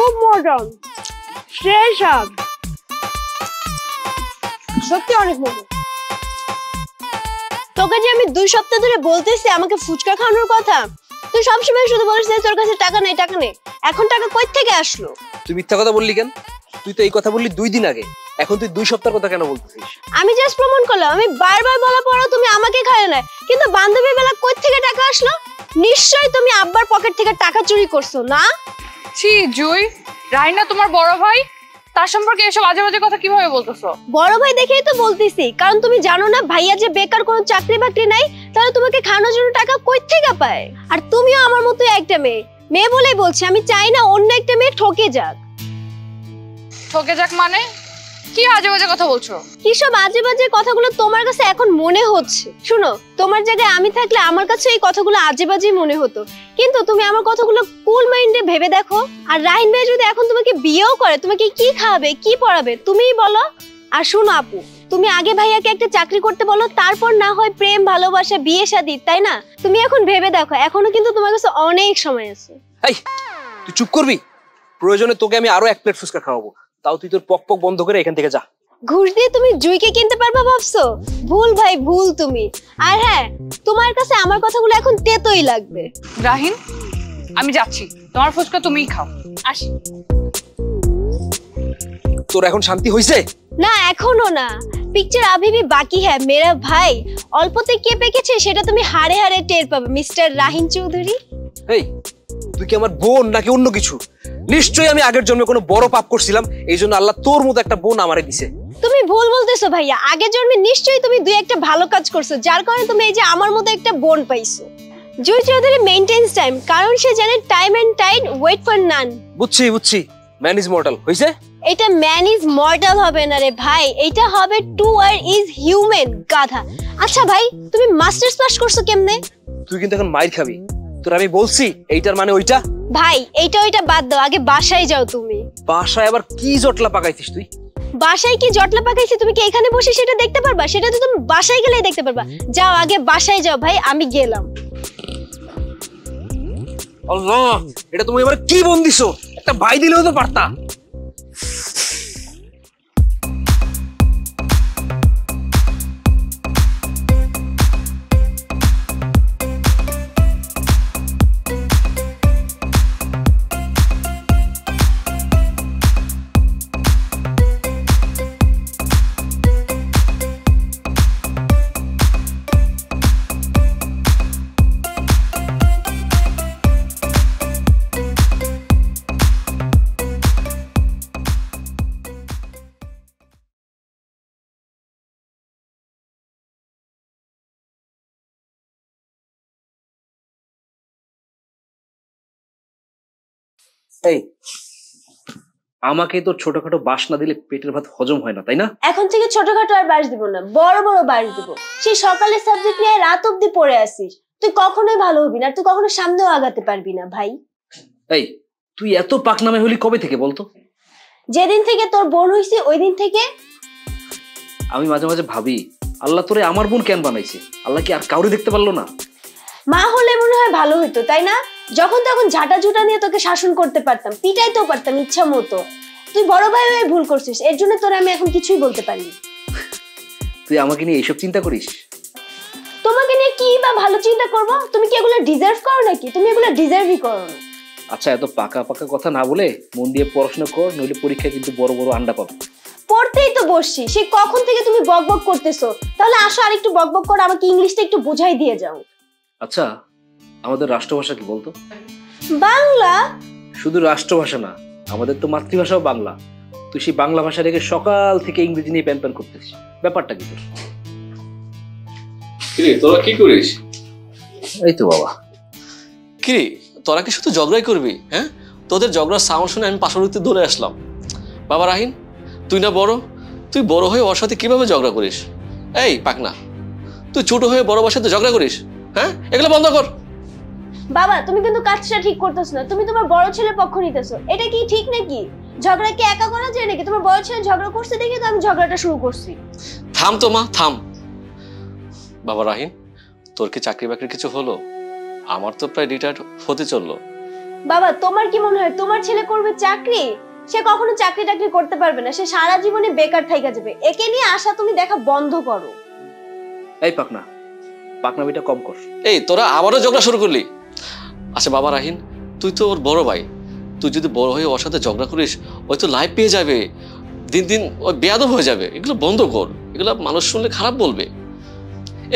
খুব মজা, সেই স্বাদ, সত্যি অনেক মজা। তোকে যে আমি 2 সপ্তাহ ধরে বলতেছি আমাকে ফুচকা খাওয়ানোর কথা, তুই সবসময় শুধু বলিস যে তোর কাছে টাকা নেই টাকা নেই। এখন টাকা কই থেকে আসলো? তুই মিথ্যা কথা বললি কেন? তুই তো এই কথা বললি 2 দিন আগে, এখন তুই 2 সপ্তাহের কথা কেন বলতেছিস? আমি জাস্ট প্রমাণ করলাম, আমি বারবার বলা পড়ো তুমি আমাকে খায় না, কিন্তু বান্ধবীর বেলা কই থেকে টাকা আসলো? নিশ্চয়ই তুমি আব্বার পকেট থেকে টাকা চুরি করছো না? ছি জুই, রাহিনা তোমার বড় ভাই, তার সম্পর্কে এসব আজে বাজে কথা কিভাবে বলতেছো? বড় ভাই দেখেই তো বলতেছি, কারণ তুমি জানো না ভাইয়া যে বেকার, কোনো চাকরি বাকরি নাই, তাহলে তোমাকে খাওয়ানোর জন্য টাকা কই থেকে পায়? আর তুমিও আমার মতো একটা মেয়ে বলেই বলছি, আমি চাই না অন্য একটা মেয়ে ঠকে যাক। ঠকে যাক মানে? কি আজে বাজে কথা বলছো? কিসব আজে বাজে কথাগুলো তোমার কাছে এখন মনে হচ্ছে? শুনো, তোমার জায়গায় আমি থাকলে আমার কাছে এই কথাগুলো আজে বাজে মনে হতো, কিন্তু তুমি আমার কথাগুলো কুল মাইন্ডে ভেবে দেখো। আর রাহিন ভাই যদি এখন তোমাকে বিয়েও করে, তোমাকে কি খাওয়াবে কি পড়াবে তুমিই বলো। আর শুনো আপু, তুমি আগে ভাইয়াকে একটা চাকরি করতে বলো, তারপর না হয় প্রেম ভালোবাসা বিয়ে শাদী, তাই না? তুমি এখন ভেবে দেখো, এখনো কিন্তু তোমার কাছে অনেক সময় আছে। এই তুই চুপ করবি? প্রয়োজনে তোকে আমি আরো 1 প্লেট ফুচকা খাওয়াবো, তাও তুই তোর পক পক বন্ধ করে এখান থেকে যা। ঘুষ দিয়ে তুমি জুইকে কিনতে পারবা ভাবছো? ভুল ভাই ভুল তুমি। আর হ্যাঁ, তোমার কাছে আমার কথাগুলো এখন তেতোই লাগবে। রাহিন, আমি যাচ্ছি, তোমার ফুচকা তুমিই খাও। আসি। তোর এখন শান্তি হইছে? না, এখনো না, পিকচার अभी भी बाकी है मेरा भाई। অল্পতে কে পেকেছে সেটা তুমি হাড়ে হাড়ে টের পাবে মিস্টার রাহিন চৌধুরী। এই তুই কি আমার বোন নাকি অন্য কিছু? নিশ্চয়ই আমি আগের জন্মে কোনো বড় পাপ করছিলাম, এইজন্য আল্লাহ তোর মতো একটা বোন আমারে দিছে। তুমি ভুল বলতেছো ভাইয়া, আগের জন্মে নিশ্চয়ই তুমি 2-1টা ভালো কাজ করছো, যার কারণে তুমি এই যে আমার মতো একটা বোন পাইছো। জুই চৌধুরী মেইনটেইনস টাইম, কারণ সে জানে time and tide wait for none. বুঝছি, ম্যান ইজ মর্টাল হইছে। এটা ম্যান ইজ মর্টাল হবে না রে ভাই, এটা হবে টু আর ইজ হিউম্যান, গাধা। আচ্ছা ভাই, তুমি মাস্টার্স পাস করছো কেমনে? তুই কিন্তু এখন মাইর খাবি। তোর আমি বলছি এইটার মানে ওইটা। ভাই এইটা ওইটা বাদ দাও, আগে বাসায় যাও তুমি। বাসায় আবার কি জটলা পাকাইছিস তুই? বাসায় কি জটলা পাকাইছি তুমি কি এখানে বসে সেটা দেখতে পারবা? সেটা তো তুমি বাসায় গেলেই দেখতে পারবা। যাও আগে বাসায় যাও ভাই, আমি গেলাম। আল্লাহ, এটা তুমি এবার কি বোন দিছো? একটা ভাই দিলেও তো পারতা। এই আমাকে তো ছোটখাটো বাস না দিলে পেটের ভাত হজম হয় না, তাই না? এখন থেকে ছোটখাটো আর বাস দিব না, বড় বড় বাস দিব। সেই সকালের সাবজেক্ট নিয়ে রাত অব্দি পড়ে আসিস, তুই কখনোই ভালো হবি না, তুই কখনো সামনেও আগাতে পারবি না ভাই। এই তুই এত পাকনামে হলি কবে থেকে বলতো? যেদিন থেকে তোর বোন হইছে ওই দিন থেকে। আমি মাঝে মাঝে ভাবি, আল্লাহ তোরে আমার বোন কেন বানাইছে? আল্লাহ কি আর কাউরে দেখতে পারলো না? মা হলে মনে হয় ভালো হইতো, তাই না? যখন তখন ঝাঁটা ঝুটা নিয়ে তোকে শাসন করতে পারতাম, পিটাইতেও পারতাম ইচ্ছা মতো। তুই বড় ভাই হয়ে ভুল করছিস, এর জন্য তোর আমি এখন কিছুই বলতে পারি। তুই আমাকে নিয়ে এইসব চিন্তা করিস? তোমাকে নিয়ে কি বা ভালো চিন্তা করব? তুমি কি এগুলো ডিজার্ভ করো নাকি? তুমি এগুলো ডিজার্ভই করো না। আচ্ছা, এত পাকা পাকা কথা না বলে মন দিয়ে পড়াশোনা কর, নইলে পরীক্ষায় কিন্তু বড় বড় আন্ডা পাবো। পড়তেই তো বসছি, সে কখন থেকে তুমি বকবক করতেছো। তাহলে আসো আরেকটু বকবক করে আমাকে ইংলিশটা একটু বুঝাই দিয়ে যাও। আচ্ছা, আমাদের রাষ্ট্রভাষা কি বলতো? বাংলা। শুধু রাষ্ট্রভাষা না, আমাদের তো মাতৃভাষাও বাংলা। তুই সেই বাংলা ভাষা রেখে সকাল থেকে ইংরেজি নিয়ে প্যান প্যান করতেছিস, ব্যাপারটা কি তোর? কিরে তোরা কি করিস? এই তো বাবা। কিরে তোরা কি শুধু ঝগড়াই করবি? হ্যাঁ, তোদের ঝগড়ার সাউন্ড শুনে আমি পাশাপাশি দৌড়ে আসলাম। বাবা রাহিন, তুই না বড়, তুই বড় হয়ে ওর সাথে কিভাবে ঝগড়া করিস? এই পাকনা, তুই ছোট হয়ে বড় সাথে ঝগড়া করিস? হ্যাঁ, এগুলো বন্ধ কর। বাবা তুমি কিন্তু কাজটা ঠিক করতেছো না, তুমি তোমার বড় ছেলের পক্ষ নিতেছো। এটা কি ঠিক নাকি? ঝগড়া কি একা করা যায় নাকি? তোমার বড় ছেলে ঝগড়া করছে দেখে তো আমি ঝগড়াটা শুরু করছি। থাম তো মা, থাম। বাবা রাহিন, তোর কি চাকরি বাকরি কিছু হলো? আমার তো প্রায় রিটায়ার্ড হতে চললো, বাবা তোমার কি মনে হয় তোমার ছেলে করবে চাকরি? সে কখনো চাকরি টাকরি করতে পারবে না, সে সারা জীবনে বেকার থাইকা যাবে। একে নিয়ে আশা তুমি দেখা বন্ধ করো। এই পাকনা, পাকনামিটা কম কর। এই তোরা আবারও ঝগড়া শুরু করলি। আচ্ছা বাবা রাহিন, তুই তো ওর বড় ভাই, তুই যদি বড় হয়ে ওর সাথে ঝগড়া করিস, ওই তো লাইফ পেয়ে যাবে, দিন দিন ওই বেয়াদব হয়ে যাবে। এগুলো বন্ধ কর, এগুলো মানুষ শুনলে খারাপ বলবে।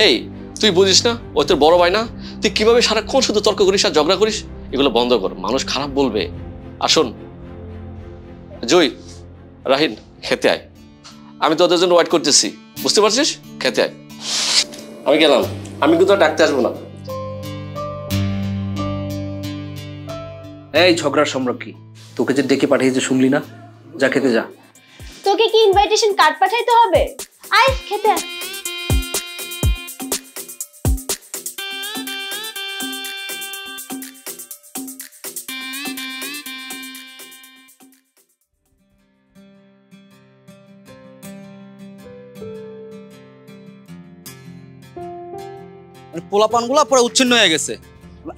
এই তুই বুঝিস না ওই তোর বড় ভাই না? তুই কিভাবে সারাক্ষণ শুধু তর্ক করিস আর ঝগড়া করিস? এগুলো বন্ধ কর, মানুষ খারাপ বলবে। আসুন জয়, রাহিন খেতে আয়, আমি তোদের জন্য ওয়েট করতেছি, বুঝতে পারছিস? খেতে আয়। আমি গেলাম, আমি কিন্তু আর ডাকতে আসবো না। এই ঝগড়ার সম্রাট কি, তোকে যে ডেকে পাঠিয়েছে শুনলি না? যা খেতে যা। তোকে কি ইনভাইটেশন কার্ড পাঠাইতে হবে? আয় খেতে আয়। পোলাপানগুলো পুরো উচ্ছিন্ন হয়ে গেছে।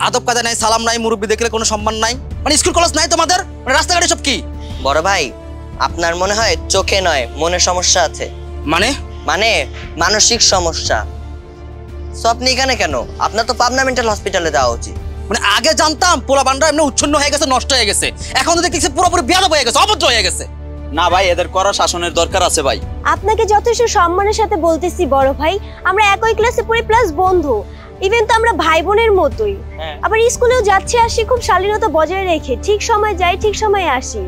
আদব কায়দা নাই, সালাম নাই, মুরব্বি দেখলে কোনো সম্মান নাই। মানে স্কুল কলেজ নাই তোমাদের, মানে রাস্তাঘাটে সব কি? বড় ভাই, আপনার মনে হয় চোখে নয় মনে সমস্যা আছে। মানে মানে মানসিক সমস্যা। সো আপনি এখানে কেন? আপনার তো পাবনা মেন্টাল হসপিটালে যাওয়া উচিত। মানে আগে জানতাম পোলাপানরা এমনি উচ্ছন্ন হয়ে গেছে, নষ্ট হয়ে গেছে, এখন তো দেখতেছি পুরোপুরি বেয়াদব হয়ে গেছে, অভদ্র হয়ে গেছে। না ভাই, এদের কড়া শাসনের দরকার আছে ভাই। আপনাকে যথেষ্ট সম্মানের সাথে বলতেছি বড় ভাই, আমরা একই ক্লাসে পড়ি প্লাস বন্ধু, ইভেন তো আমরা ভাই বোনের মতোই। আবার স্কুলেও যাচ্ছি আসি খুব শালীনতা বজায় রেখে, ঠিক সময় যাই ঠিক সময়ে আসি।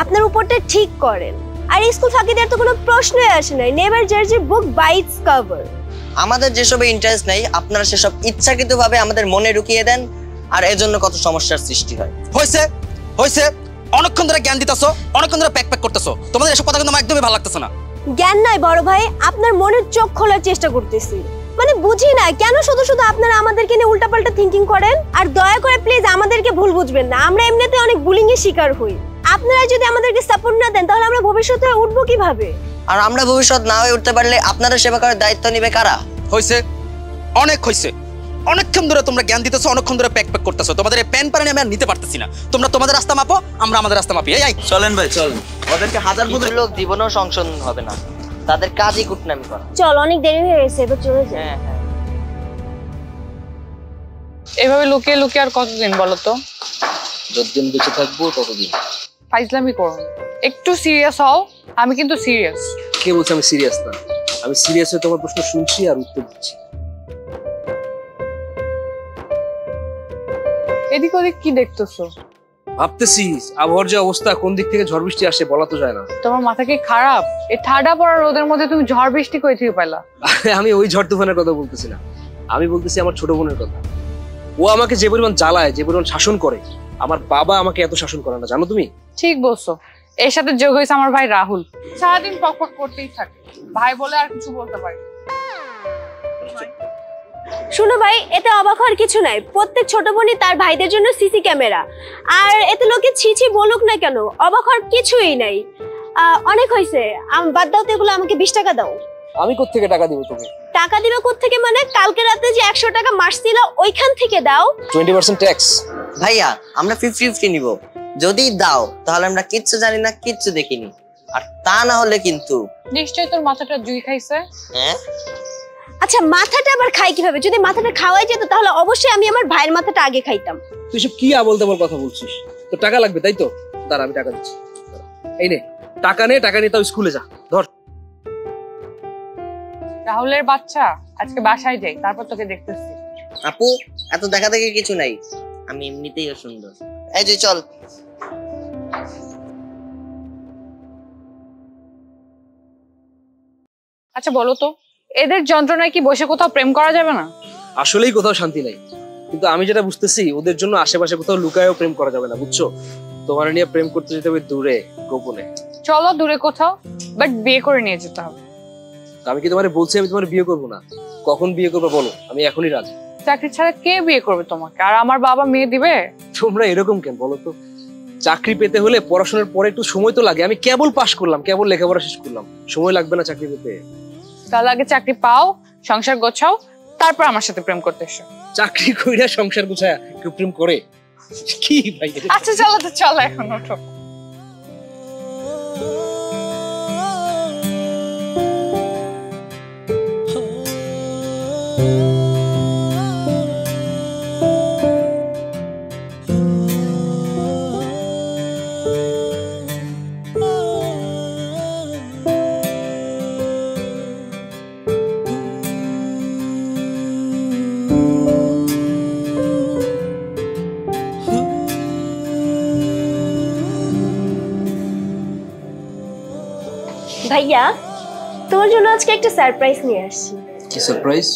আপনার উপরটা ঠিক করেন। আর স্কুল ফাঁকি দেওয়ার তো কোনো প্রশ্নই আসে নাই। নেভার জাজ এ বুক বাই ইটস কভার। আমাদের যেসবে ইন্টারেস্ট নেই আপনারা সেসব ইচ্ছাকৃতভাবে আমাদের মনে ঢুকিয়ে দেন, আর এজন্য কত সমস্যার সৃষ্টি হয়। হয়েছে হয়েছে, অনেকক্ষণ ধরে জ্ঞান দিতেছো, অনেকক্ষণ ধরে প্যাক প্যাক করতেছো। তোমাদের এসব কথা কিন্তু আমার একদমই ভালো লাগতেছে না। জ্ঞান নাই বড় ভাই, আপনার মনের চোখ খোলার চেষ্টা করতেছি। মানে বুঝি না কেন শুধু শুধু আপনারা আমাদেরকে নিয়ে উল্টাপাল্টা থিঙ্কিং করেন। আর দয়া করে প্লিজ আমাদেরকে ভুল বুঝবেন না, আমরা এমনিতে অনেক বুলিং এর শিকার হই। আপনারা যদি আমাদেরকে সাপোর্ট না দেন তাহলে আমরা ভবিষ্যতে উঠবো কিভাবে? আর আমরা ভবিষ্যৎ না হয়ে উঠতে পারলে আপনারা সেবা করার দায়িত্ব নেবে কারা? হয়েছে, অনেক হয়েছে। অনেকক্ষণ ধরে তোমরা জ্ঞান দিতেছো, অনেকক্ষণ ধরে প্যাক প্যাক করতেছো। তোমাদের এই প্যান পানি আমি আর নিতে পারতেছি না। তোমরা তোমাদের রাস্তা মাপো, আমরা আমাদের রাস্তা মাপি। এই চলেন ভাই, চলেন। ওদেরকে হাজার কিছু লোক জীবনেও সংশোধন হবে না, তাদের কাজই কুটনামি করা। চল, অনেক দেরি হয়ে গেছে, এবার চলে যাই। হ্যাঁ হ্যাঁ। এভাবে লুকিয়ে লুকিয়ে আর কতদিন বলো তো? যতদিন বেঁচে থাকবো ততদিন। ফাইজলামি করো না, একটু সিরিয়াস হও। আমি কিন্তু সিরিয়াস। কে বলছে আমি সিরিয়াস না? আমি সিরিয়াস হয়ে তোমার প্রশ্ন শুনছি আর উত্তর দিচ্ছি। এদিক ওদিক কি দেখতেছো? ভাবতেছি আবহাওয়ার যে অবস্থা, কোন দিক থেকে ঝড় বৃষ্টি আসে বলা তো যায় না। তোমার মাথা কি খারাপ? এই ঠাডা পড়া রোদের মধ্যে তুমি ঝড় বৃষ্টি কই থেকে পাইলা? আমি ওই ঝড় তুফানের কথা বলতেছি না, আমি বলতেছি আমার ছোট বোনের কথা। ও আমাকে যে পরিমাণ জ্বালায়, যে পরিমাণ শাসন করে, আমার বাবা আমাকে এত শাসন করে না, জানো তুমি? ঠিক বলছো। এর সাথে যোগ হয়েছে আমার ভাই রাহুল, সারাদিন পকপক করতেই থাকে। ভাই বলে আর কিছু বলতে পারি। শুনো ভাই, এতে অবাক হওয়ার কিছু নাই। প্রত্যেক ছোট বোনই তার ভাইদের জন্য সিসি ক্যামেরা, আর এতে লোকে ছিছি বলুক না কেন, অবাক হওয়ার কিছুই নাই। অনেক হয়েছে, বাদ দাও তো এগুলো, আমাকে 20 টাকা দাও। আমি কোত্থেকে টাকা দিব তোকে? টাকা দিবে কোত্থেকে মানে? কালকে রাতে যে 100 টাকা মারছিল ওইখান থেকে দাও। 20% ট্যাক্স। ভাইয়া আমরা 50-50 নিব। যদি দাও তাহলে আমরা কিচ্ছু জানি না, কিচ্ছু দেখিনি। আর তা না হলে কিন্তু নিশ্চয়ই তোর মাথাটা জুই খাইছে। হ্যাঁ। আচ্ছা, মাথাটা আবার খাই কিভাবে? যদি মাথাটা খাওয়াই যেত তাহলে অবশ্যই আমি আমার ভাইয়ের মাথাটা আগে খাইতাম। তুই সব কি আবল তাবল কথা বলছিস? তো টাকা লাগবে তাই তো? দাঁড়া আমি টাকা দিচ্ছি। এই নে টাকা নে, টাকা নিয়ে তাও স্কুলে যা। ধর। রাহুলের বাচ্চা, আজকে বাসায় যাই, তারপর তোকে দেখতেছি। আপু এত দেখা দেখি কিছু নাই, আমি এমনিতেই সুন্দর। এই যে চল। আচ্ছা বলো তো, এদের যন্ত্রণায় কি বসে কোথাও প্রেম করা যাবে না? আসলেই কোথাও শান্তি নাই, কিন্তু আমি যেটা বুঝতেছি ওদের জন্য আশেপাশে কোথাও লুকায়ও প্রেম করা যাবে না, বুঝছো? তোমার নিয়ে প্রেম করতে যেতে হবে দূরে, গোপনে। চলো দূরে কোথাও, বাট বিয়ে করে নিয়ে যেতে হবে। আমি কি তোমারে বলছি আমি তোমার বিয়ে করবো না? কখন বিয়ে করবে বলো, আমি এখনই রাজি। চাকরি ছাড়া কে বিয়ে করবে তোমাকে? আর আমার বাবা মেয়ে দিবে? তোমরা এরকম কেন বলো তো? চাকরি পেতে হলে পড়াশোনার পরে একটু সময় তো লাগে। আমি কেবল পাশ করলাম, কেবল লেখাপড়া শেষ করলাম, সময় লাগবে না চাকরি পেতে? তাহলে আগে চাকরি পাও, সংসার গোছাও, তারপর আমার সাথে প্রেম করতে এসো। চাকরি কইরা সংসার গুছায়া কেউ প্রেম করে? কি ভাই? আচ্ছা চলো তো, চলো এখন ওঠো। ভাইয়া, তোমার জন্য আজকে একটা সারপ্রাইজ নিয়ে আসছি। কি সারপ্রাইজ?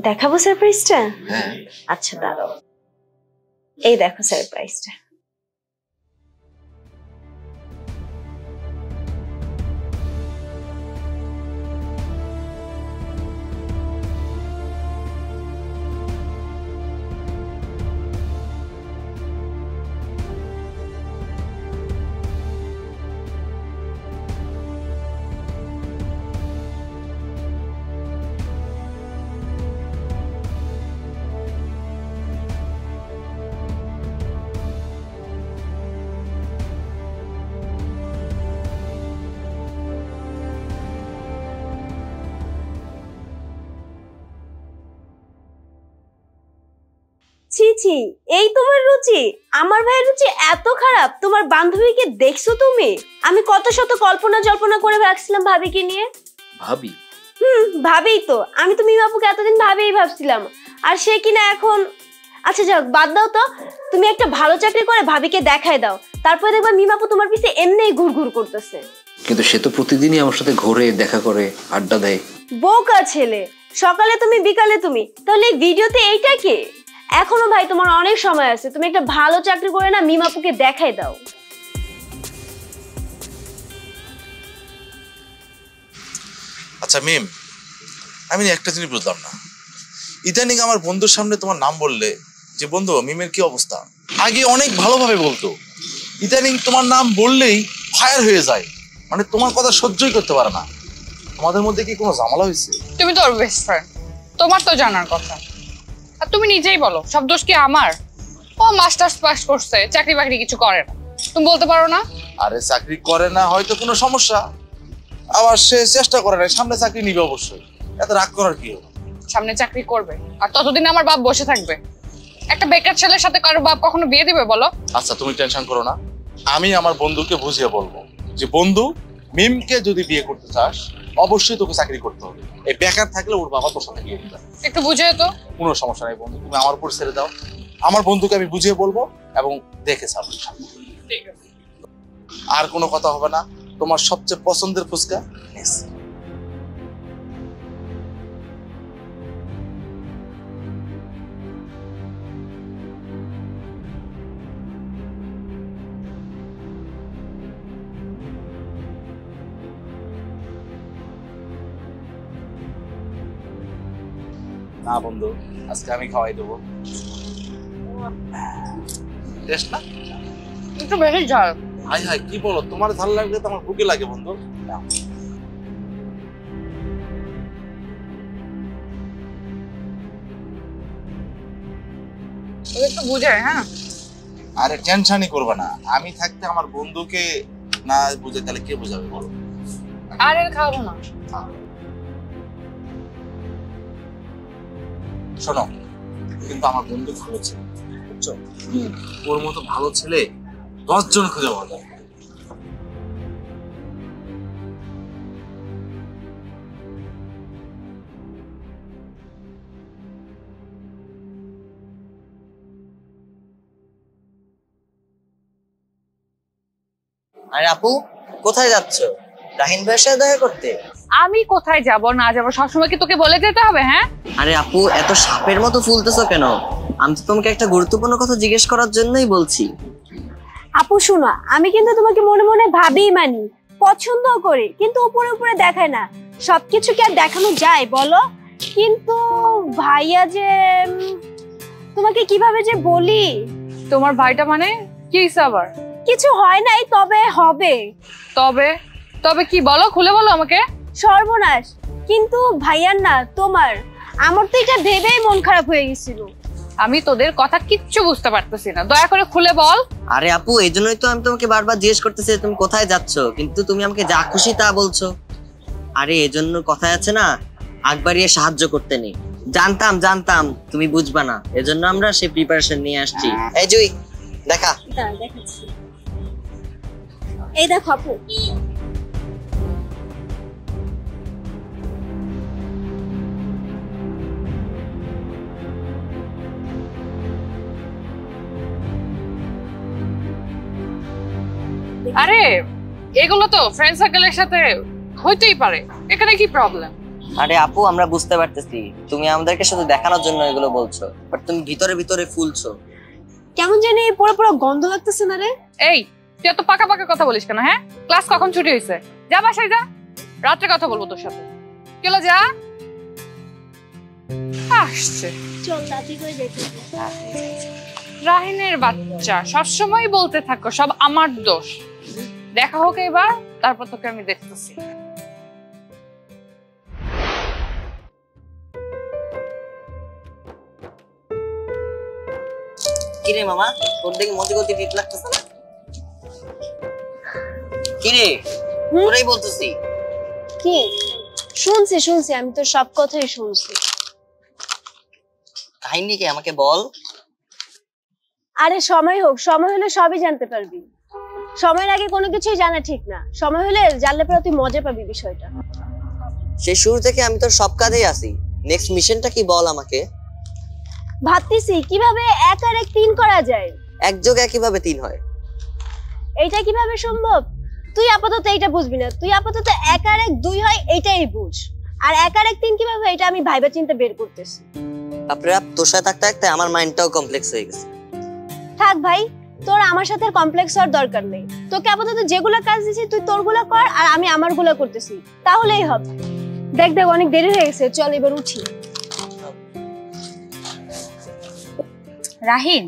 দেখাবো সারপ্রাইজটা? হ্যাঁ। আচ্ছা দাঁড়াও, এই দেখো সারপ্রাইজটা। ছি ছি, এই তোমার রুচি? আমার ভাইয়ের রুচি এত খারাপ? তোমার বান্ধবীকে দেখছো তুমি? আমি কত শত কল্পনা জল্পনা করে রাখছিলাম ভাবিকে নিয়ে। ভাবি? ভাবেই তো, আমি তো মিমাপুকে এতদিন ভাবেই ভাবছিলাম, আর সে কিনা এখন। আচ্ছা যাক, বাদ দাও তো, তুমি একটা ভালো চাকরি করে ভাবিকে দেখায় দাও, তারপরে দেখবা মিমাপু তোমার পিছে এমনিই ঘুরঘুর করতেছে। কিন্তু সে তো প্রতিদিনই আমার সাথে ঘোরে, দেখা করে, আড্ডা দেয়। বোকা ছেলে, সকালে তুমি বিকালে তুমি, তাহলে এই ভিডিওতে এইটা কি? এখনো ভাই তোমার অনেক সময় আছে, তুমি একটা ভালো চাকরি করে না মিমাপুকে দেখাই দাও। আচ্ছা মিম, আমি একটা জিনিস বুঝলাম না, ইদানিং আমার বন্ধুর সামনে তোমার নাম বললে যে বন্ধু মিমের কি অবস্থা, আগে অনেক ভালোভাবে বলতো, ইদানিং তোমার নাম বললেই ফায়ার হয়ে যায়, মানে তোমার কথা সহ্যই করতে পারে না। তোমাদের মধ্যে কি কোনো ঝামেলা হয়েছে? তুমি তো ওর বেস্ট ফ্রেন্ড, তোমার তো জানার কথা। আর তুমি নিজেই বলো, সব দোষ কি আমার? ও মাস্টার্স পাস করছে, চাকরি বাকরি কিছু করে না, তুমি বলতে পারো না? আরে চাকরি করে না হয়তো কোনো সমস্যা, আবার সে চেষ্টা করে না, সামনে চাকরি নিবে অবশ্যই, এত রাগ করার কি হবে? সামনে চাকরি করবে আর ততদিন আমার বাপ বসে থাকবে? একটা বেকার ছেলের সাথে কারো বাপ কখনো বিয়ে দিবে বলো? আচ্ছা তুমি টেনশন করো না, আমি আমার বন্ধুকে বুঝিয়ে বলবো যে বন্ধু, মিমকে যদি বিয়ে করতে চাস অবশ্যই তোকে চাকরি করতে হবে, এই বেকার থাকলে ওর বাবা তোর সাথে বিয়ে দিবে। একটু বুঝিয়ে তো। কোনো সমস্যা নাই বন্ধু, তুমি আমার উপর ছেড়ে দাও, আমার বন্ধুকে আমি বুঝিয়ে বলবো এবং দেখে ছাড়বো। ঠিক আছে, আর কোনো কথা হবে না, তোমার সবচেয়ে পছন্দের ফুচকা। না বন্ধু, আজকে আমি খাওয়াই দেবো। টেস্ট না? একটু বেশি ঝাল। হাই হাই, কি বলো, তোমার ভালো লাগলে তো আমার ভুকে লাগে বন্ধু। একটু বুঝে। হ্যাঁ আরে টেনশনই করবে না, আমি থাকতে আমার বন্ধুকে না বুঝে তাহলে কে বুঝাবে বলো? আরে খাবো না। শোনো, কিন্তু আমার বন্ধু ভালো ছেলে, বুঝছো? ওর মতো ভালো ছেলে 10 জন খুঁজে পাওয়া যায়। আরে আপু, কোথায় যাচ্ছ? রাহিন ভাইয়ের সাথে দেখা করতে? আমি কোথায় যাব না যাব সবসময় কি তোকে বলে যেতে হবে? হ্যাঁ আরে আপু, এত সাপের মতো ফুলতেছো কেন? আমি তো তোমাকে একটা গুরুত্বপূর্ণ কথা জিজ্ঞেস করার জন্যই বলছি। আপু শোনো, আমি কিন্তু তোমাকে মনে মনে ভাবিই মানি, পছন্দ করি, কিন্তু উপরে উপরে দেখায় না। সবকিছু কি আর দেখানো যায় বলো? কিন্তু ভাইয়া যে তোমাকে কিভাবে যে বলি। তোমার ভাইটা মানে কি আবার? কিছু হয় নাই, তবে হবে। তবে তবে কি বলো, খুলে বলো আমাকে। সর্বনাশ, কিন্তু ভাইয়ার না তোমার। আমার তো এটা ভেবেই মন খারাপ হয়ে গেছিল। আমি তোদের কথা কিচ্ছু বুঝতে পারতেছি না, দয়া করে খুলে বল। আরে আপু, এই জন্যই তো আমি তোমাকে বারবার জিজ্ঞেস করতেছি তুমি কোথায় যাচ্ছ, কিন্তু তুমি আমাকে যা খুশি তা বলছো। আরে এজন্য কথায় আছে না, আগ বাড়িয়ে সাহায্য করতে নেই। জানতাম তুমি বুঝবা না, এজন্য আমরা সেই প্রিপারেশন নিয়ে আসছি। এই জুই দেখা। দেখাচ্ছি, এই দেখো আপু। আরে এগুলো তো ফ্রেন্ড সার্কেলের সাথে হইতেই পারে, এখানে কি প্রবলেম? আরে আপু, আমরা বুঝতে পারতেছি তুমি আমাদেরকে শুধু দেখানোর জন্য এগুলো বলছো, বাট তুমি ভিতরে ভিতরে ফুলছো। কেমন জানি পুরো পুরো গন্ধ লাগতেছে না রে? এই তুই এত পাকা পাকা কথা বলিস কেন? হ্যাঁ, ক্লাস কখন ছুটি হয়েছে? যা বাসায় যা, রাত্রে কথা বলবো তোর সাথে। কেলো যা। আসছে চল তাড়াতাড়ি করে যেতে। রাহিনের বাচ্চা, সবসময় বলতে থাকো সব আমার দোষ। দেখা হোক এবার, তারপর তোকে আমি দেখতেছি। কিরে মামা, তোর দেখে মতি গতি ঠিক লাগতেছে না? কিরে তোরাই বলতেছি। কি শুনছি, আমি তো সব কথাই শুনছি। কাহিনী কি আমাকে বল। আরে সময় হোক, সময় হলে সবই জানতে পারবি। সময়ের আগে কোনো কিছুই জানা ঠিক না, সময় হলে জানলে পরে তুই মজা পাবি বিষয়টা। সেই শুরু থেকে আমি তোর সব কাজেই আছি, নেক্সট মিশনটা কি বল আমাকে। ভাবতেছি কিভাবে 1 আর 1 3 করা যায়। 1 যোগ 1 কিভাবে 3 হয়? এইটা কিভাবে সম্ভব? তুই আপাতত এইটা বুঝবি না, তুই আপাতত 1 আর 1 2 হয় এইটাই বুঝ। আর 1 আর 1 3 কিভাবে, এটা আমি ভাইবা চিন্তা বের করতেছি। আপনারা তোর সাথে থাকতে থাকতে আমার মাইন্ডটাও কমপ্লেক্স হয়ে গেছে। থাক ভাই, তোর আমার সাথে কমপ্লেক্স হওয়ার দরকার নেই। তোকে আপাতত যেগুলো কাজ দিছি তুই তোরগুলো কর, আর আমি আমারগুলো করতেছি, তাহলেই হবে। দেখ অনেক দেরি হয়ে গেছে, চল এবার উঠি। রাহিন,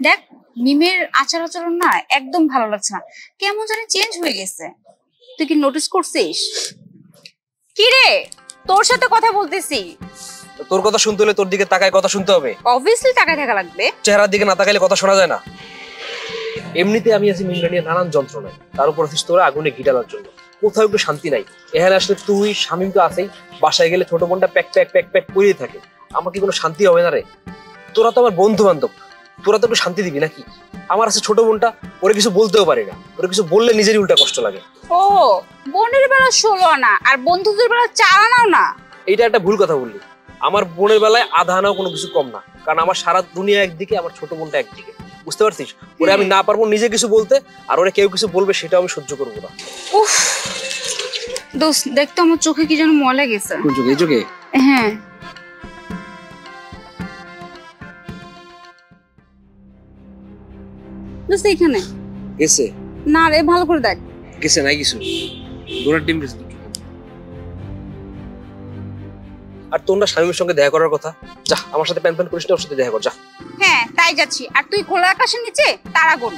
দেখ মিমের আচার আচরণ না একদম ভালো লাগছে না, কেমন জানি চেঞ্জ হয়ে গেছে। তুই কি নোটিস করছিস? কি রে, তোর সাথে কথা বলতেছি। তোর কথা শুনতে হলে তোর দিকে তাকায় কথা শুনতে হবে। অবভিয়াসলি তাকায় থাকা লাগবে। চেহারার দিকে না তাকাইলে কথা শোনা যায় না। এমনিতে আমি আছি মিমরা নিয়ে নানান যন্ত্রণায়, তার উপর আছিস তোরা আগুনে ঘিটালার জন্য। কোথাও একটু শান্তি নাই। এখানে আসলে তুই শামিম তো আছেই, বাসায় গেলে ছোট বোনটা প্যাক প্যাক প্যাক প্যাক করেই থাকে। আমার কি কোনো শান্তি হবে না রে? তোরা তো আমার বন্ধু বান্ধব, তোরা তো একটু শান্তি দিবি নাকি? আমার আছে ছোট বোনটা, ওরে কিছু বলতেও পারি না, ওরে কিছু বললে নিজেরই উল্টা কষ্ট লাগে। ও, বোনের বেলা 16 আনা আর বন্ধুদের বেলা 4 আনাও না। এইটা একটা ভুল কথা বললি। আমার বোনের বেলায় আধা আনাও কোনো কিছু কম না, কারণ আমার সারা দুনিয়া একদিকে, আমার ছোট বোনটা একদিকে। বুঝতে পারছিস? ওরে আমি না পারবো নিজে কিছু বলতে, আর ওরে কেউ কিছু বলবে সেটাও আমি সহ্য করবো না। উফ দোস্ত, দেখ তো আমার চোখে কি যেন ময়লা গেছে। কোন চোখে? এই চোখে? হ্যাঁ। দোস্ত এখানে গেছে না রে, ভালো করে দেখ। গেছে নাই কিছু, ডোনার ডিম গেছে। আর তোমরা স্বামীর সঙ্গে দেখা করার কথা, যা আমার সাথে প্যান প্যান করিস না, ওর সাথে দেখা কর যা। হ্যাঁ তাই যাচ্ছি, আর তুই খোলা আকাশের নিচে তারা গোল।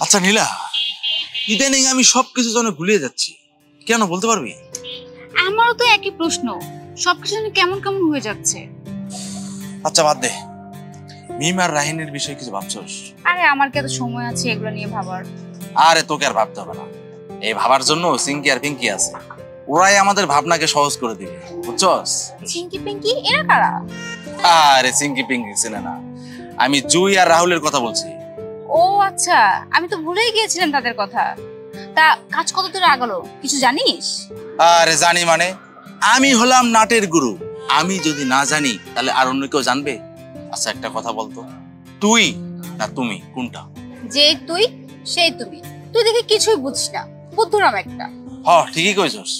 আচ্ছা নীলা, ইদানিং আমি সবকিছু যেন ভুলিয়ে যাচ্ছি, কেন বলতে পারবি? আমারও তো একই প্রশ্ন, সবকিছু কেমন কেমন হয়ে যাচ্ছে। আচ্ছা বাদ দে, মিম আর রাহিনের বিষয়ে কিছু ভাবছস? আরে আমার কি এত সময় আছে এগুলো নিয়ে ভাবার? আরে তোকে আর ভাবতে হবে না, এই ভাবার জন্য সিঙ্কি আর পিঙ্কি আছে, ওরাই আমাদের ভাবনাকে সহজ করে দিবে, বুঝছস? চিঙ্কি পিঙ্কি এরা কারা? আরে সিঙ্কি পিঙ্কি ছিল না, আমি জুই আর রাহুলের কথা বলছি। ও আচ্ছা, আমি তো ভুলেই গিয়েছিলাম তাদের কথা। তা কাজ কত দূর আগালো কিছু জানিস? আরে জানি মানে, আমি হলাম নাটের গুরু, আমি যদি না জানি তাহলে আর অন্য কেউ জানবে? আচ্ছা একটা কথা বলতো, তুই না তুমি কোনটা? যে তুই সেই তুমি, তুই দেখে কিছুই বুঝিস না, বুদ্ধুরাম একটা। হ ঠিকই কইছস,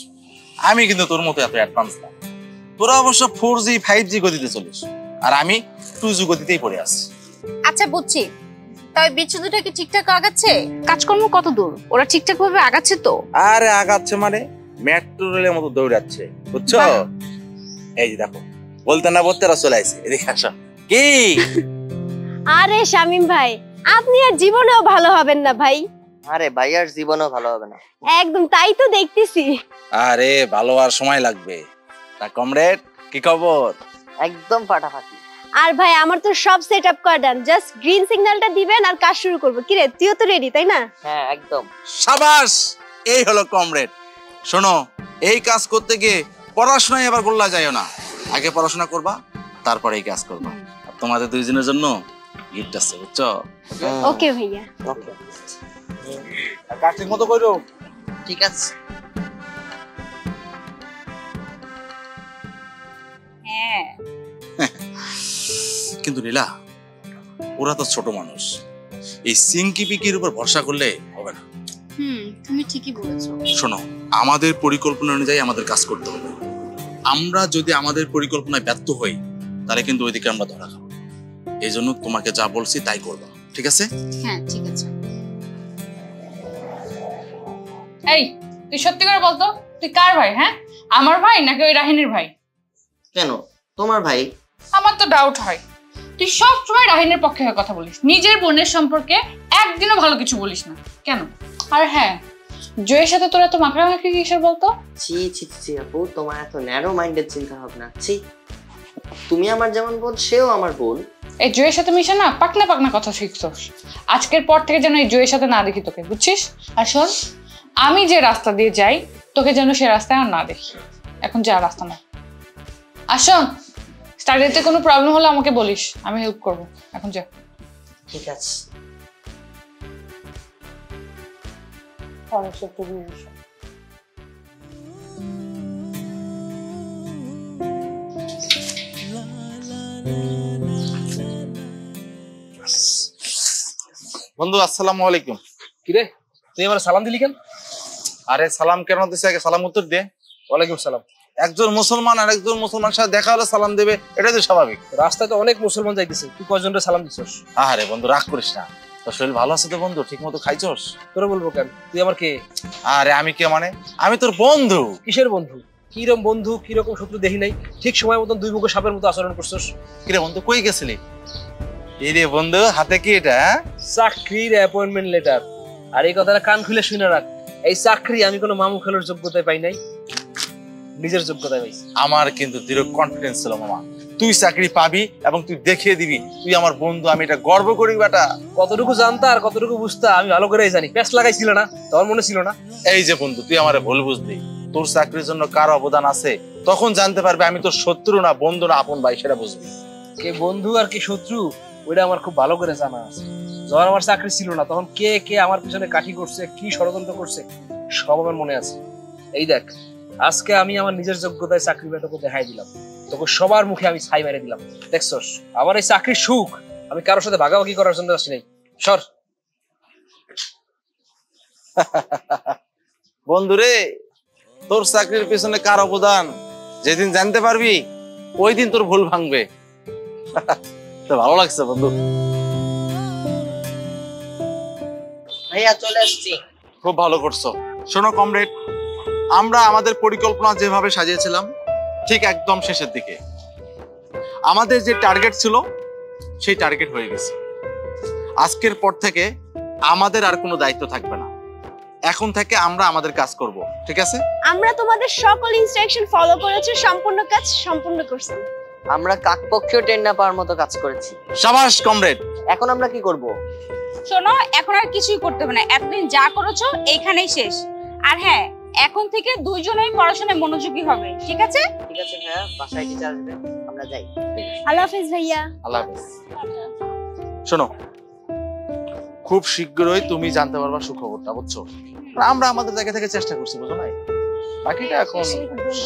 আমি কিন্তু তোর মতো এত অ্যাডভান্স না। তোরা অবশ্য 4G 5G গতিতে চলিস, আর আমি 2G গতিতেই পড়ে আছি। আচ্ছা বুঝছি, তবে বিচ্ছু দুটো কি ঠিকঠাক আগাচ্ছে? কাজকর্ম কত দূর, ওরা ঠিকঠাক ভাবে আগাচ্ছে তো? আরে আগাচ্ছে মানে মেট্রো রেলের মতো দৌড়াচ্ছে, বুঝছো? এই যে দেখো, বলতে না বলতে ওরা চলে আসে। এদিকে আসো। কি আরে শামিম ভাই, আপনি আর জীবনেও ভালো হবেন না ভাই। আরে ভাইয়ার জীবনও ভালো হবে না। একদম তাই তো দেখতেছি। আরে ভালো আর সময় লাগবে। তা কমরেড, কি খবর? একদম ফাটাফাটি। আর ভাই আমার তো সব সেট আপ করা ডান, জাস্ট গ্রিন সিগন্যালটা দিবেন আর কাজ শুরু করব। কি রে, তুইও তো রেডি তাই না? হ্যাঁ একদম। সাবাস, এই হলো কমরেড। শোনো, এই কাজ করতে গিয়ে পড়াশোনায় এবার গোল্লা যায়ও না। আগে পড়াশোনা করবা, তারপরে এই কাজ করবা। আর তোমাদের দুইজনের জন্য গিফট আছে, বুঝছো? ওকে ভাইয়া। ওকে, কাজ ঠিক মতো করো। ঠিক আছে। হ্যাঁ কিন্তু নীলা, ওরা তো ছোট মানুষ, এই সিঙ্কি পিকির উপর ভরসা করলে হবে না। তুমি ঠিকই বলেছো। শোনো, আমাদের পরিকল্পনা অনুযায়ী আমাদের কাজ করতে হবে। আমরা যদি আমাদের পরিকল্পনায় ব্যর্থ হই, তাহলে কিন্তু ওইদিকে আমরা ধরা খাবো। এই জন্য তোমাকে যা বলছি তাই করবা, ঠিক আছে? হ্যাঁ ঠিক আছে। এই, তুই সত্যি করে বলতো, তুই কার ভাই? হ্যাঁ, আমার ভাই নাকি ওই রাহিনীর ভাই? কেন, তোমার ভাই। আমার তো ডাউট হয়, তুই সব সময় রাহিনীর পক্ষে হয়ে কথা বলিস, নিজের বোনের সম্পর্কে একদিনও ভালো কিছু বলিস না কেন? আর হ্যাঁ, জয়ের সাথে তোরা তো মাখরামাখি কিসের বলতো? ছি ছি ছি আপু, তোমার এত ন্যারো মাইন্ডেড চিন্তা ভাবনা। ছি, তুমি আমার যেমন বোন, সেও আমার বোন। এই জয়ের সাথে মিশে না পাকনা পাকনা কথা শিখছস। আজকের পর থেকে যেন এই জয়ের সাথে না দেখি তোকে, বুঝছিস? আর শোন, আমি যে রাস্তা দিয়ে যাই তোকে যেন সে রাস্তায় আর না দেখি। এখন যা, রাস্তা না। আর শোন, স্টাডিতে কোনো প্রবলেম হলে আমাকে বলিস, আমি হেল্প করবো। এখন যা। ঠিক আছে। বন্ধু, আসসালামু আলাইকুম। কিরে, তুই আমার সালাম দিলি কেন? আরে সালাম কেন দিছে, আগে সালাম উত্তর দে। ওয়ালাইকুম সালাম। একজন মুসলমান আর একজন মুসলমানের সাথে দেখা হলে সালাম দেবে, এটাই তো স্বাভাবিক। রাস্তায় তো অনেক মুসলমান যাইতেছে, তুই কয়জনরে সালাম দিছস? আরে বন্ধু, রাগ করিস না। তোর শরীর ভালো আছে তো বন্ধু? ঠিক মতো খাইছস? তোরা বলবো কেন, তুই আমার কে? আরে আমি কে মানে? আমি তোর বন্ধু। কিসের বন্ধু? কিরকম বন্ধু, কিরকম শত্রু দেখি নাই। ঠিক সময় মতন দুই মুখো সাপের মতো আচরণ করছস। কিরে বন্ধু, কই গেছিলি? এই রে বন্ধু, হাতে কি এটা? চাকরির অ্যাপয়েন্টমেন্ট লেটার। আর এই কথাটা কান খুলে শুনে রাখ, এই চাকরি আমি কোনো মামু খেলোর যোগ্যতায় পাই নাই, নিজের যোগ্যতায় পাইছি। আমার কিন্তু দৃঢ় কনফিডেন্স ছিল মামা, তুই চাকরি পাবি এবং তুই দেখিয়ে দিবি তুই আমার বন্ধু। আমি এটা গর্ব করি বেটা। কতটুকু জানতা আর কতটুকু বুঝতা আমি ভালো করেই জানি। প্যাস লাগাইছিল না, তোর মনে ছিল না? এই যে বন্ধু, তুই আমারে ভুল বুঝলি। তোর চাকরির জন্য কার অবদান আছে তখন জানতে পারবে আমি তোর শত্রু না বন্ধু না আপন ভাই, সেটা বুঝবি। কে বন্ধু আর কে শত্রু ওইটা আমার খুব ভালো করে জানা আছে। যখন আমার চাকরি ছিল না তখন কে কে আমার পিছনে কাঠি করছে, কি ষড়যন্ত্র করছে, সব আমার মনে আছে। এই দেখ, আজকে আমি আমার নিজের যোগ্যতায় চাকরি তোকে দেখাই দিলাম, তোকে সবার মুখে আমি ছাই মেরে দিলাম। দেখছস, আমার এই চাকরির সুখ আমি কারোর সাথে ভাগাভাগি করার জন্য আসি নাই। সর। বন্ধু রে, তোর চাকরির পিছনে কার অবদান যেদিন জানতে পারবি ওই দিন তোর ভুল ভাঙবে। তো ভালো লাগছে বন্ধু। ভাইয়া চলে আসছি। খুব ভালো করছো। শোনো কমরেড, আমরা আমাদের পরিকল্পনা যেভাবে সাজিয়েছিলাম ঠিক একদম শেষের দিকে। আমাদের যে টার্গেট ছিল সেই টার্গেট হয়ে গেছে। আজকের পর থেকে আমাদের আর কোনো দায়িত্ব থাকবে না। এখন থেকে আমরা আমাদের কাজ করব, ঠিক আছে? আমরা তোমাদের সকল ইনস্ট্রাকশন ফলো করেছি, সম্পূর্ণ কাজ সম্পূর্ণ করছি। আমরা কাকপক্ষেও টেন না পাওয়ার মতো কাজ করেছি। শাবাশ কমরেড। এখন আমরা কি করব? শোনো, এখন আর কিছুই করতে হবে না, এতদিন যা করেছো এইখানেই শেষ। আর হ্যাঁ, এখন থেকে দুইজনেই পড়াশোনায় মনোযোগী হবে, ঠিক আছে? ঠিক আছে ভাইয়া, বাসায় টিচার আসবে, আমরা যাই। আল্লাহ হাফেজ ভাইয়া। আল্লাহ হাফেজ। শোনো, খুব শীঘ্রই তুমি জানতে পারবা সুখবরটা, বুঝছো? আমরা আমাদের জায়গা থেকে চেষ্টা করছি, বুঝো নাই? বাকিটা এখন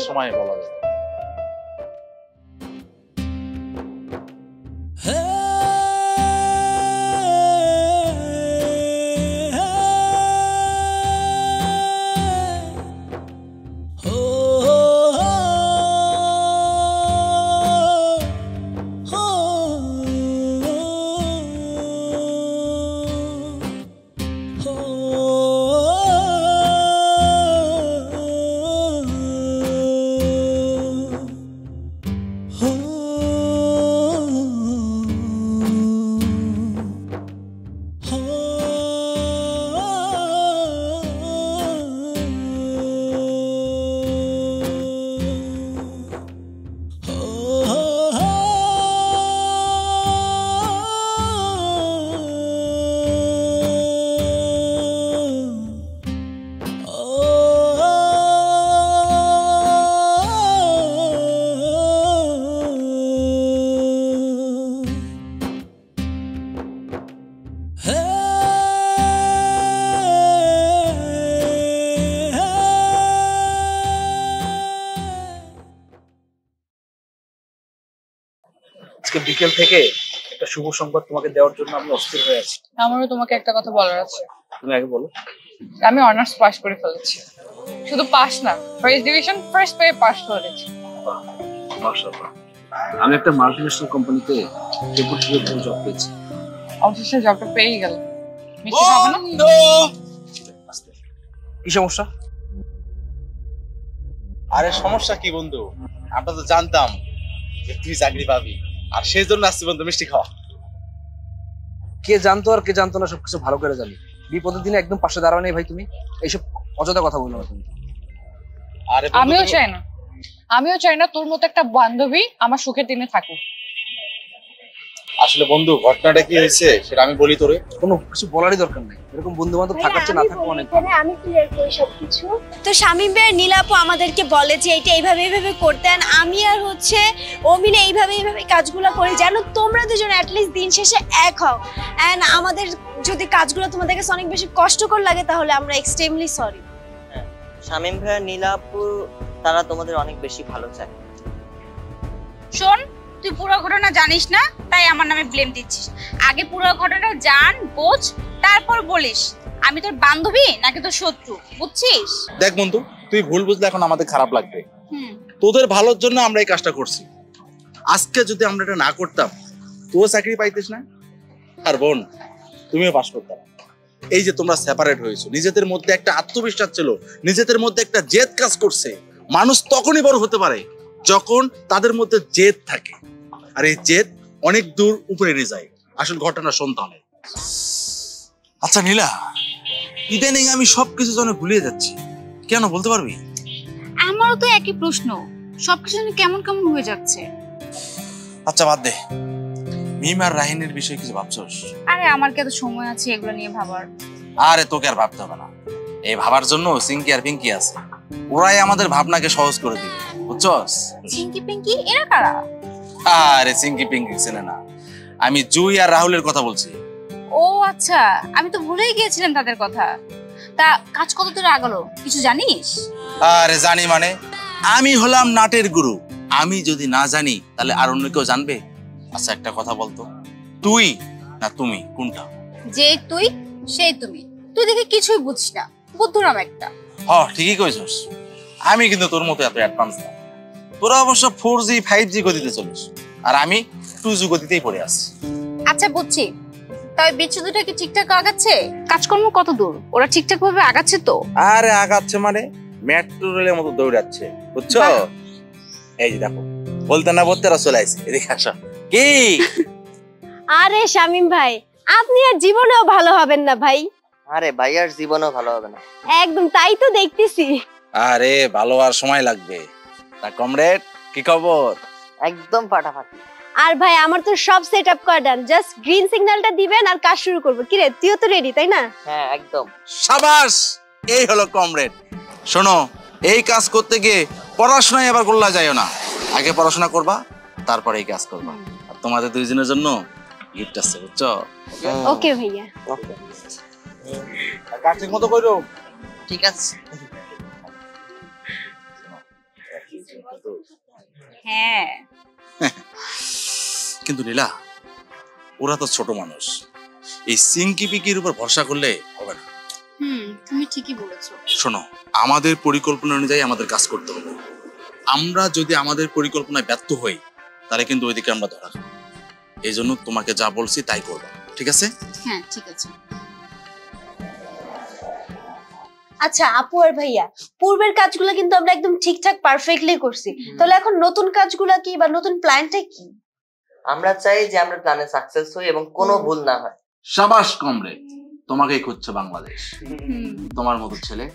সময় বলা যাবে। আজকে বিকেল থেকে একটা শুভ সংবাদ তোমাকে দেওয়ার জন্য আমি অস্থির হয়ে আছি। আমারও তোমাকে একটা কথা বলার আছে। তুমি আগে বলো। আমি অনার্স পাস করে ফেলেছি। শুধু পাস না, ফার্স্ট ডিভিশন ফার্স্ট পেয়ে পাস করেছি। মাশাআল্লাহ। আমি একটা মাল্টিন্যাশনাল কোম্পানিতে ডেপুটি জব পেয়েছি। অবশেষে জবটা পেয়েই গেল। মিষ্টি খাবে না? কি সমস্যা? আরে সমস্যা কি বন্ধু, আমরা তো জানতাম যে তুই চাকরি পাবি, আর সেই জন্য আসছি বন্ধু মিষ্টি খাওয়া। কে জানতো আর কে জানতো না সবকিছু ভালো করে জানি। বিপদের দিনে একদম পাশে দাঁড়ানো নেই ভাই, তুমি এইসব অযথা কথা বলো না তুমি। আরে আমিও চাই না তোর মতো একটা বান্ধবী আমার সুখের দিনে থাকুক। আসলে বন্ধু ঘটনাটা কি হয়েছে সেটা আমি বলি তোরে। কোনো কিছু বলারই দরকার নেই, এরকম বন্ধু বান্ধব থাকার চেয়ে না থাকা অনেক ভালো। আমি ক্লিয়ার করি সবকিছু। তো শামীম ভাই আর নীলা আপু আমাদেরকে বলে যে এটা এইভাবে এইভাবে করতেন, আমি আর হচ্ছে অমিনা এইভাবে এইভাবে কাজগুলো করি যেন তোমরা দুজন অ্যাটলিস্ট দিন শেষে এক হও। এন্ড আমাদের যদি কাজগুলো তোমাদের কাছে অনেক বেশি কষ্টকর লাগে তাহলে আমরা এক্সট্রিমলি সরি। শামীম ভাই আর নীলা আপু তারা তোমাদের অনেক বেশি ভালো চায়। শোন, তুই পুরো ঘটনা জানিস না তাই আমার নামে ব্লেম দিচ্ছিস। আগে পুরো ঘটনা জান, বোঝ, তারপর বলিস আমি তোর বান্ধবী নাকি তোর শত্রু, বুঝছিস? দেখ বন্ধু, তুই ভুল বুঝলে এখন আমাদের খারাপ লাগবে। হুম, তোদের ভালোর জন্য আমরা এই কাজটা করছি। আজকে যদি আমরা এটা না করতাম তুইও চাকরি পাইতিস না, আর বোন তুমিও পাস করতাম। এই যে তোমরা সেপারেট হয়েছো, নিজেদের মধ্যে একটা আত্মবিশ্বাস ছিল, নিজেদের মধ্যে একটা জেদ কাজ করছে। মানুষ তখনই বড় হতে পারে যখন তাদের মধ্যে জেদ থাকে, আর এই জেদ অনেক দূর উপরে নিয়ে যায়। আসল ঘটনা সন্তানে। আচ্ছা নীলা, ইদানিং আমি সবকিছু যেন ভুলিয়ে যাচ্ছি, কেন বলতে পারবি? আমারও তো একই প্রশ্ন, সবকিছু কেমন কেমন হয়ে যাচ্ছে। আচ্ছা বাদ দে, মিম আর রাহিনের বিষয়ে কিছু ভাবছস? আরে আমার কি এত সময় আছে এগুলো নিয়ে ভাবার? আরে তোকে আর ভাবতে হবে না, এই ভাবার জন্য সিঙ্কি আর পিঙ্কি আছে, ওরাই আমাদের ভাবনাকে সহজ করে দিবে, বুঝছস? চিঙ্কি পিঙ্কি এরা কারা? আরে সিঙ্কি পিঙ্কি চেনে না, আমি জুই আর রাহুলের কথা বলছি। ও আচ্ছা, আমি তো ভুলেই গিয়েছিলাম তাদের কথা। তা কাজ কত দূর আগালো কিছু জানিস? আরে জানি মানে, আমি হলাম নাটের গুরু, আমি যদি না জানি তাহলে আর অন্য কেউ জানবে? আচ্ছা একটা কথা বলতো, তুই না তুমি কোনটা? যে তুই সেই তুমি, তুই দেখে কিছুই বুঝিস না, বুদ্ধুরাম একটা। হ্যাঁ ঠিকই কইছস, আমি কিন্তু তোর মতো এত অ্যাডভান্স না। তোরা অবশ্য 4G 5G গতিতে চলিস, আর আমি 2G গতিতেই পড়ে আছি। আচ্ছা বুঝছি, তবে বিচ্ছু দুটা কি ঠিকঠাক আগাচ্ছে? কাজকর্ম কত দূর? ওরা ঠিকঠাক ভাবে আগাচ্ছে তো? আরে আগাচ্ছে মানে মেট্রো রেলের মতো দৌড়াচ্ছে, বুঝছো? এই যে দেখো, বলতে না বলতে ওরা চলে আসছে, এদিকে আসো। কি আরে শামীম ভাই, আপনি আর জীবনেও ভালো হবেন না ভাই। আরে ভাইয়ার জীবনও ভালো হবে না। একদম তাই তো দেখতেছি। আরে ভালো আর সময় লাগবে। তা কমরেড কি খবর? একদম ফাটাফাটি। আর ভাই আমার তো সব সেট আপ করা ডান, জাস্ট গ্রিন সিগন্যালটা দিবেন আর কাজ শুরু করব। কি রে, তুইও তো রেডি তাই না? হ্যাঁ একদম। সাবাস, এই হলো কমরেড। শোনো, এই কাজ করতে গিয়ে পড়াশোনায় আবার গোল্লা যায়ও না, আগে পড়াশোনা করবা তারপরে এই কাজ করবা। আর তোমাদের দুইজনের জন্য গিফট আছে, বুঝছো? ওকে ভাইয়া। ওকে কাজ ঠিক মতো করো। ঠিক আছে। হ্যাঁ কিন্তু নীলা, ওরা তো ছোট মানুষ, এই সিঙ্কি পিকির উপর ভরসা করলে হবে না। তুমি ঠিকই বলেছো। শোনো, আমাদের পরিকল্পনা অনুযায়ী আমাদের কাজ করতে হবে। আমরা যদি আমাদের পরিকল্পনায় ব্যর্থ হই তাহলে কিন্তু ওইদিকে আমরা ধরা খাবো। এই জন্য তোমাকে যা বলছি তাই করবা, ঠিক আছে? হ্যাঁ ঠিক আছে। আচ্ছা আপু আর ভাইয়া, পূর্বের কাজগুলো কিন্তু আমরা একদম ঠিকঠাক পারফেক্টলি করছি, তাহলে এখন নতুন কাজগুলো কি বা নতুন প্ল্যানটা কি? আমরা চাই যে আমরা প্ল্যানে সাকসেস হই এবং কোনো ভুল না হয়। সাবাস কমরেড, তোমাকেই খুঁজছে বাংলাদেশ। তোমার মতো ছেলে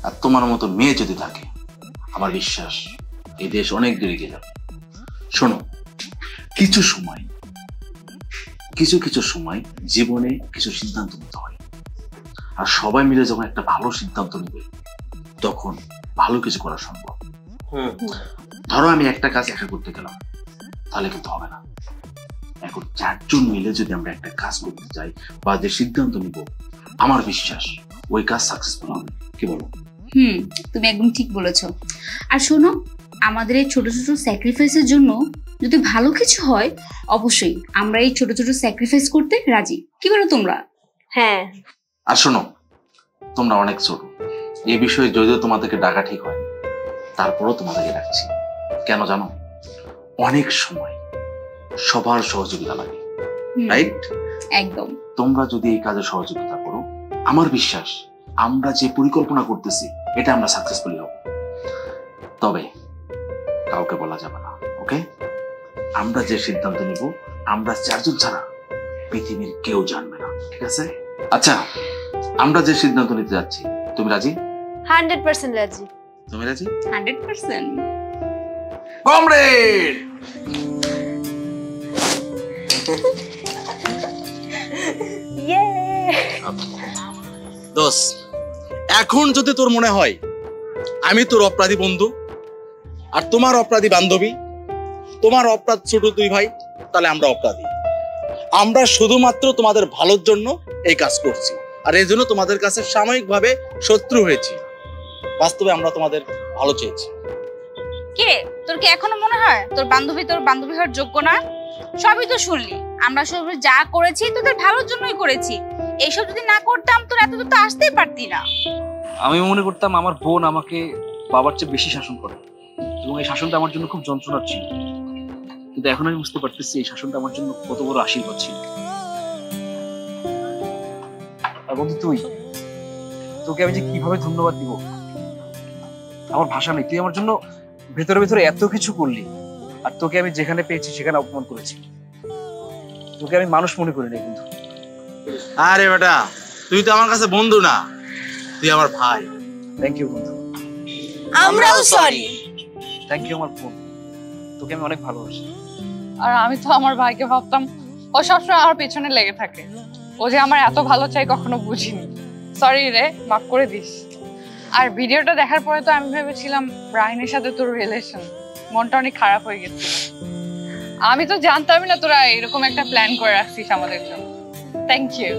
আর তোমার মতো মেয়ে যদি থাকে, আমার বিশ্বাস এই দেশ অনেক দূরে এগিয়ে যাবে। শোনো, কিছু সময় জীবনে কিছু সিদ্ধান্ত নিতে হয়, আর সবাই মিলে যখন একটা ভালো সিদ্ধান্ত নেবে তখন ভালো কিছু করা সম্ভব। ধরো আমি একটা কাজ একা করতে গেলাম, তাহলে কিন্তু হবে না। এখন 4 জন মিলে যদি আমরা একটা কাজ করতে চাই বা যে সিদ্ধান্ত নিব, আমার বিশ্বাস ওই কাজ সাকসেসফুল হবে। কি বলো? তুমি একদম ঠিক বলেছো। আর শোনো, আমাদের এই ছোট ছোট স্যাক্রিফাইসের জন্য যদি ভালো কিছু হয়, অবশ্যই আমরা এই ছোট ছোট স্যাক্রিফাইস করতে রাজি। কি বলো তোমরা? হ্যাঁ। আর শোনো, তোমরা অনেক ছোট, এই বিষয়ে যদিও তোমাদেরকে ডাকা ঠিক হয়, তারপরও তোমাদেরকে ডাকছি। কেন জানো? অনেক সময় সবার সহযোগিতা লাগে, রাইট? একদম। তোমরা যদি এই কাজে সহযোগিতা করো, আমার বিশ্বাস আমরা যে পরিকল্পনা করতেছি এটা আমরা সাকসেসফুলি হব। তবে কাউকে বলা যাবে না, ওকে? আমরা যে সিদ্ধান্ত নিব আমরা 4 জন ছাড়া পৃথিবীর কেউ জানবে না, ঠিক আছে? আচ্ছা, আমরা যে সিদ্ধান্ত নিতে যাচ্ছি, তুমি রাজি? 100% রাজি। তুমি রাজি? 100%। কমরেড! দোস্ত, এখন যদি তোর মনে হয় আমি তোর অপরাধী বন্ধু আর তোমার অপরাধী বান্ধবী, তোমার অপরাধ ছোট 2 ভাই, তাহলে আমরা অপরাধী। আমরা শুধুমাত্র তোমাদের ভালোর জন্য এই কাজ করছি, আর এই জন্য তোমাদের কাছে সাময়িকভাবে শত্রু হয়েছি। বাস্তবে আমরা তোমাদের ভালো চেয়েছি। কি রে, তোর কি এখনো মনে হয় তোর বান্ধবী হওয়ার যোগ্য না? সবই তো শুনলি, আমরা সব যা করেছি তোদের ভালোর জন্যই করেছি। এইসব যদি না করতাম তোর এত দূর তো আসতেই পারতি না। আমি মনে করতাম আমার বোন আমাকে বাবার চেয়ে বেশি শাসন করে, এবং এই শাসনটা আমার জন্য খুব যন্ত্রণার ছিল। কিন্তু এখন আমি বুঝতে পারতেছি এই শাসনটা আমার জন্য কত বড় আশীর্বাদ ছিল। আর বন্ধু, তোকে আমি যে কিভাবে ধন্যবাদ দিব আমার ভাষা নেই। তুই আমার জন্য ভেতরে ভেতরে এত কিছু করলি, আর তোকে আমি যেখানে পেয়েছি সেখানে অপমান করেছি। তোকে আমি মানুষ মনে করি না কিন্তু। আরে বেটা, তুই তো আমার কাছে বন্ধু না, তুই আমার ভাই। থ্যাংক ইউ বন্ধু। আমরাও সরি। থ্যাংক ইউ আমার বোন, তোকে আমি অনেক ভালোবাসি। আর আমি তো আমার ভাইকে ভাবতাম ও সবসময় আমার পেছনে লেগে থাকে। ও যে আমার এত ভালো চাই কখনো বুঝিনি। সরি রে, মাফ করে দিস। আর ভিডিওটা দেখার পরে তো আমি ভেবেছিলাম রাহিনের সাথে তোর রিলেশন, মনটা অনেক খারাপ হয়ে গেছে। আমি তো জানতামই না তোরা এরকম একটা প্ল্যান করে রাখছিস আমাদের জন্য। Thank you.